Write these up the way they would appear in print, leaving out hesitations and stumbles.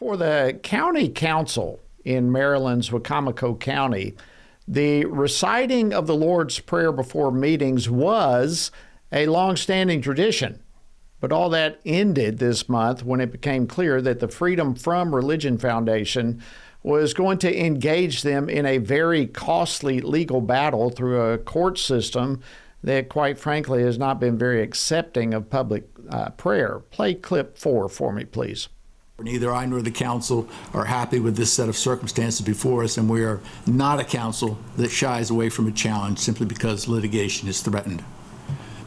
For the county council in Maryland's Wicomico County, the reciting of the Lord's Prayer before meetings was a long-standing tradition. But all that ended this month when it became clear that the Freedom from Religion Foundation was going to engage them in a very costly legal battle through a court system that, quite frankly, has not been very accepting of public prayer. Play clip 4 for me, please. Neither I nor the council are happy with this set of circumstances before us, and we are not a council that shies away from a challenge simply because litigation is threatened.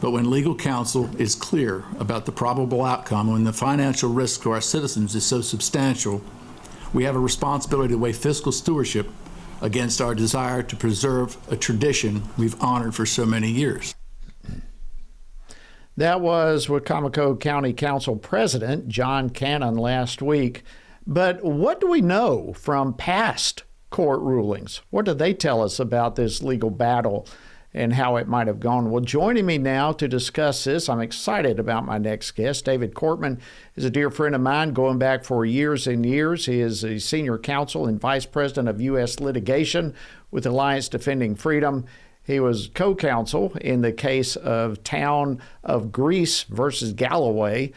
But when legal counsel is clear about the probable outcome, when the financial risk to our citizens is so substantial, we have a responsibility to weigh fiscal stewardship against our desire to preserve a tradition we've honored for so many years. That was Wicomico County Council President John Cannon last week. But what do we know from past court rulings? What do they tell us about this legal battle and how it might have gone? Well, joining me now to discuss this, I'm excited about my next guest. David Cortman is a dear friend of mine going back for years and years. He is a senior counsel and vice president of U.S. litigation with Alliance Defending Freedom. He was co-counsel in the case of Town of Greece versus Galloway,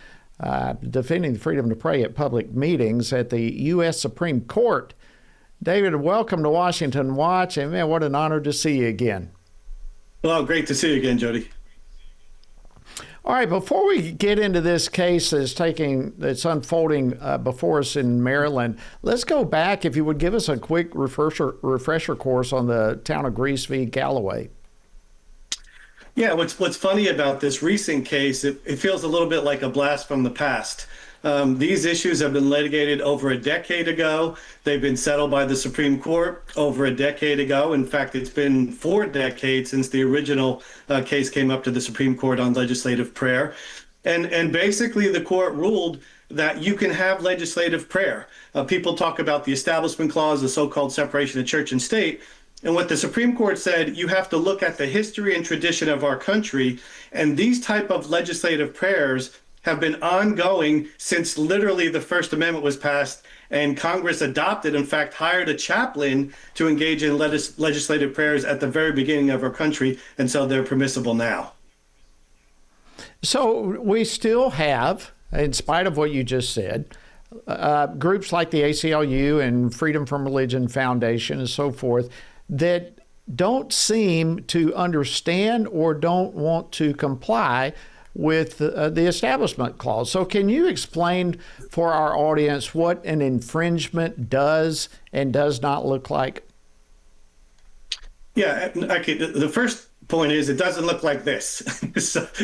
defending the freedom to pray at public meetings at the U.S. Supreme Court. David, welcome to Washington Watch, and man, what an honor to see you again. Well, great to see you again, Jody. All right, before we get into this case that's unfolding before us in Maryland, let's go back. If you would give us a quick refresher course on the Town of Greece v. Galloway. Yeah, what's funny about this recent case, it feels a little bit like a blast from the past. These issues have been litigated over a decade ago. They've been settled by the Supreme Court over a decade ago. In fact, it's been 4 decades since the original case came up to the Supreme Court on legislative prayer. And basically, the court ruled that you can have legislative prayer. People talk about the Establishment Clause, the so-called separation of church and state. And what the Supreme Court said, you have to look at the history and tradition of our country. And these type of legislative prayers have been ongoing since literally the First Amendment was passed and Congress adopted, in fact, hired a chaplain to engage in legislative prayers at the very beginning of our country. And so they're permissible now. So we still have, in spite of what you just said, groups like the ACLU and Freedom from Religion Foundation and so forth that don't seem to understand or don't want to comply with the Establishment Clause. So can you explain for our audience what an infringement does and does not look like? Yeah, okay. The first point is it doesn't look like this.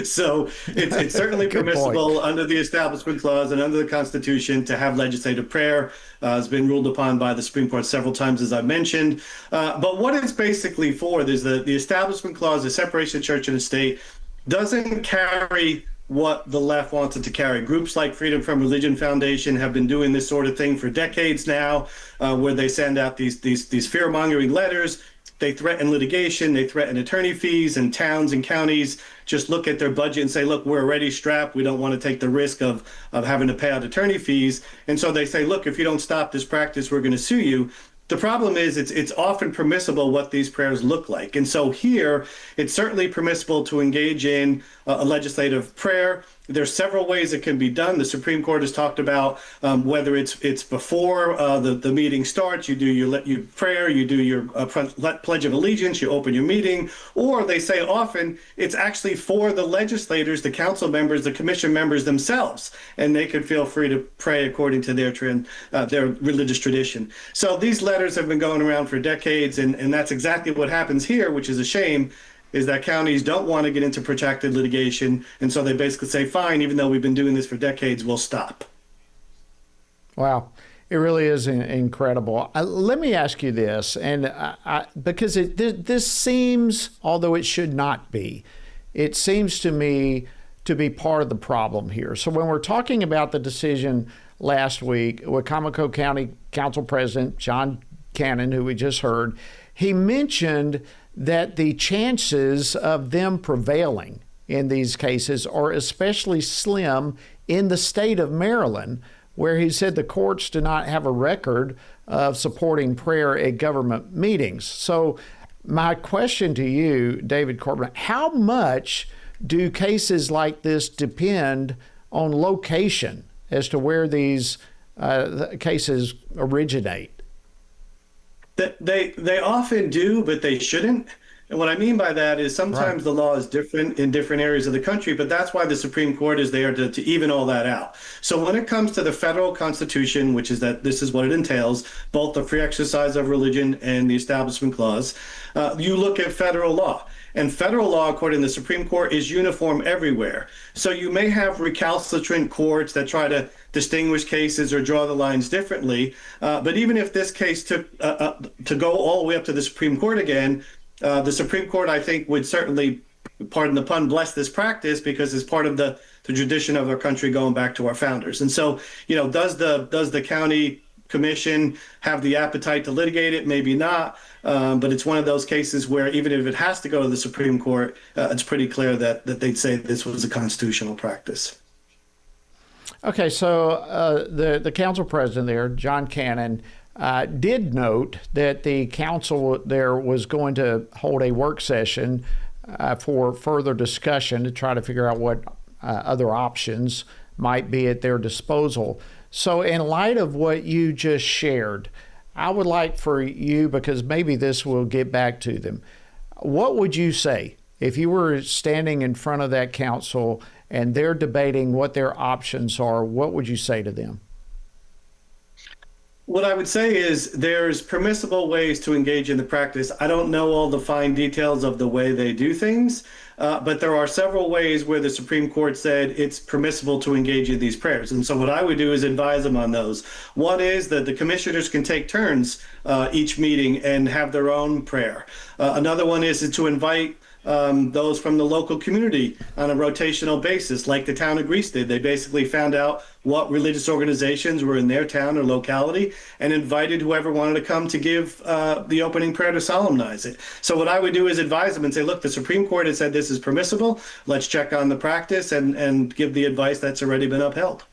so it's certainly permissible under the Establishment Clause and under the Constitution to have legislative prayer. It's been ruled upon by the Supreme Court several times, as I mentioned. But what it's basically for is the Establishment Clause, the separation of church and state, doesn't carry what the left wants it to carry. Groups like Freedom from Religion Foundation have been doing this sort of thing for decades now, where they send out these fear-mongering letters. They threaten litigation, they threaten attorney fees, and towns and counties just look at their budget and say, look, we're already strapped. We don't want to take the risk of having to pay out attorney fees. And so they say, look, if you don't stop this practice, we're going to sue you. The problem is it's often permissible what these prayers look like. And so here, it's certainly permissible to engage in a legislative prayer. There's several ways it can be done. The Supreme Court has talked about whether it's before the meeting starts, you do your prayer, you do your Pledge of Allegiance, you open your meeting, or they say often it's actually for the legislators, the council members, the commission members themselves, and they can feel free to pray according to their religious tradition. So these letters have been going around for decades, and that's exactly what happens here, which is a shame, is that counties don't want to get into protracted litigation. And so they basically say, fine, even though we've been doing this for decades, we'll stop. Wow. It really is incredible. Let me ask you this, and because this seems, although it should not be, it seems to me to be part of the problem here. So when we're talking about the decision last week, Wicomico County Council President John Cannon, who we just heard, he mentioned that the chances of them prevailing in these cases are especially slim in the state of Maryland, where he said the courts do not have a record of supporting prayer at government meetings. So my question to you, David Cortman, how much do cases like this depend on location as to where these cases originate? They often do, but they shouldn't. And what I mean by that is sometimes the law is different in different areas of the country, but that's why the Supreme Court is there to even all that out. So when it comes to the federal Constitution, which is that this is what it entails, both the free exercise of religion and the Establishment Clause, you look at federal law. And federal law, according to the Supreme Court, is uniform everywhere. So you may have recalcitrant courts that try to distinguish cases or draw the lines differently. But even if this case took to go all the way up to the Supreme Court again, the Supreme Court, I think, would certainly, pardon the pun, bless this practice because it's part of the tradition of our country going back to our founders. And so, does the county commission have the appetite to litigate it? Maybe not. But it's one of those cases where even if it has to go to the Supreme Court, it's pretty clear that they'd say this was a constitutional practice. Okay, so the council president there, John Cannon, did note that the council there was going to hold a work session for further discussion to try to figure out what other options might be at their disposal. So in light of what you just shared, I would like for you, because maybe this will get back to them, what would you say if you were standing in front of that council and they're debating what their options are? What would you say to them? What I would say is there's permissible ways to engage in the practice. I don't know all the fine details of the way they do things, but there are several ways where the Supreme Court said it's permissible to engage in these prayers. And so what I would do is advise them on those. One is that the commissioners can take turns each meeting and have their own prayer. Another one is to invite those from the local community on a rotational basis, like the town of Greece did. They basically found out what religious organizations were in their town or locality and invited whoever wanted to come to give the opening prayer to solemnize it. So what I would do is advise them and say, look, the Supreme Court has said this is permissible. Let's check on the practice and give the advice that's already been upheld.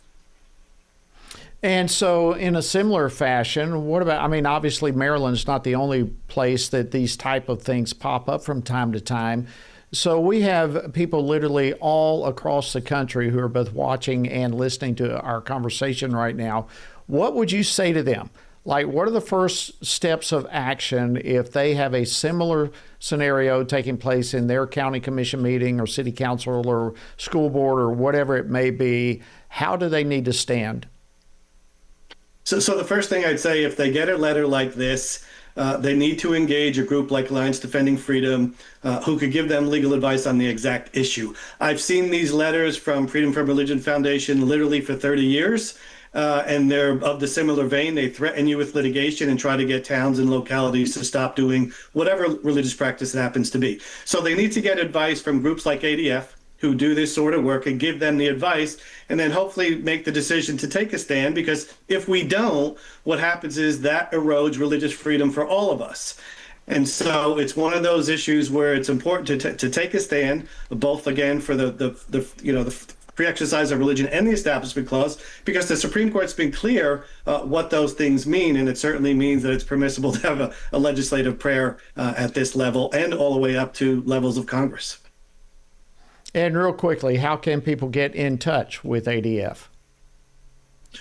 And so in a similar fashion, what about, obviously Maryland's not the only place that these type of things pop up from time to time. So we have people literally all across the country who are both watching and listening to our conversation right now. What would you say to them? Like, what are the first steps of action if they have a similar scenario taking place in their county commission meeting or city council or school board or whatever it may be? How do they need to stand? So the first thing I'd say, if they get a letter like this, they need to engage a group like Alliance Defending Freedom, who could give them legal advice on the exact issue. I've seen these letters from Freedom from Religion Foundation literally for 30 years, and they're of the similar vein. They threaten you with litigation and try to get towns and localities to stop doing whatever religious practice it happens to be. So they need to get advice from groups like ADF, who do this sort of work, and give them the advice, and then hopefully make the decision to take a stand, because if we don't, what happens is that erodes religious freedom for all of us. And so it's one of those issues where it's important to take a stand, both again for the free exercise of religion and the Establishment Clause, because the Supreme Court's been clear what those things mean, and it certainly means that it's permissible to have a legislative prayer at this level and all the way up to levels of Congress. And real quickly, how can people get in touch with ADF?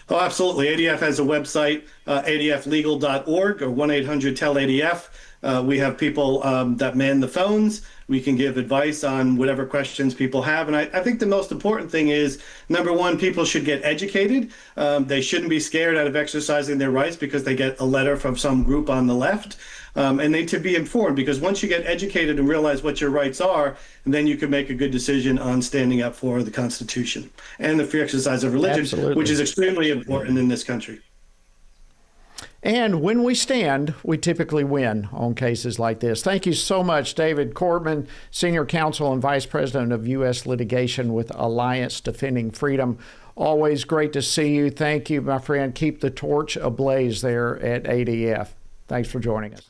Oh, absolutely. ADF has a website, adflegal.org or 1-800-TEL-ADF. We have people that man the phones. We can give advice on whatever questions people have. And I think the most important thing is, number one, people should get educated. They shouldn't be scared out of exercising their rights because they get a letter from some group on the left. And they need to be informed, because once you get educated and realize what your rights are, then you can make a good decision on standing up for the Constitution and the free exercise of religion, Absolutely. Which is extremely important in this country. And when we stand, we typically win on cases like this. Thank you so much, David Cortman, Senior Counsel and Vice President of U.S. Litigation with Alliance Defending Freedom. Always great to see you. Thank you, my friend. Keep the torch ablaze there at ADF. Thanks for joining us.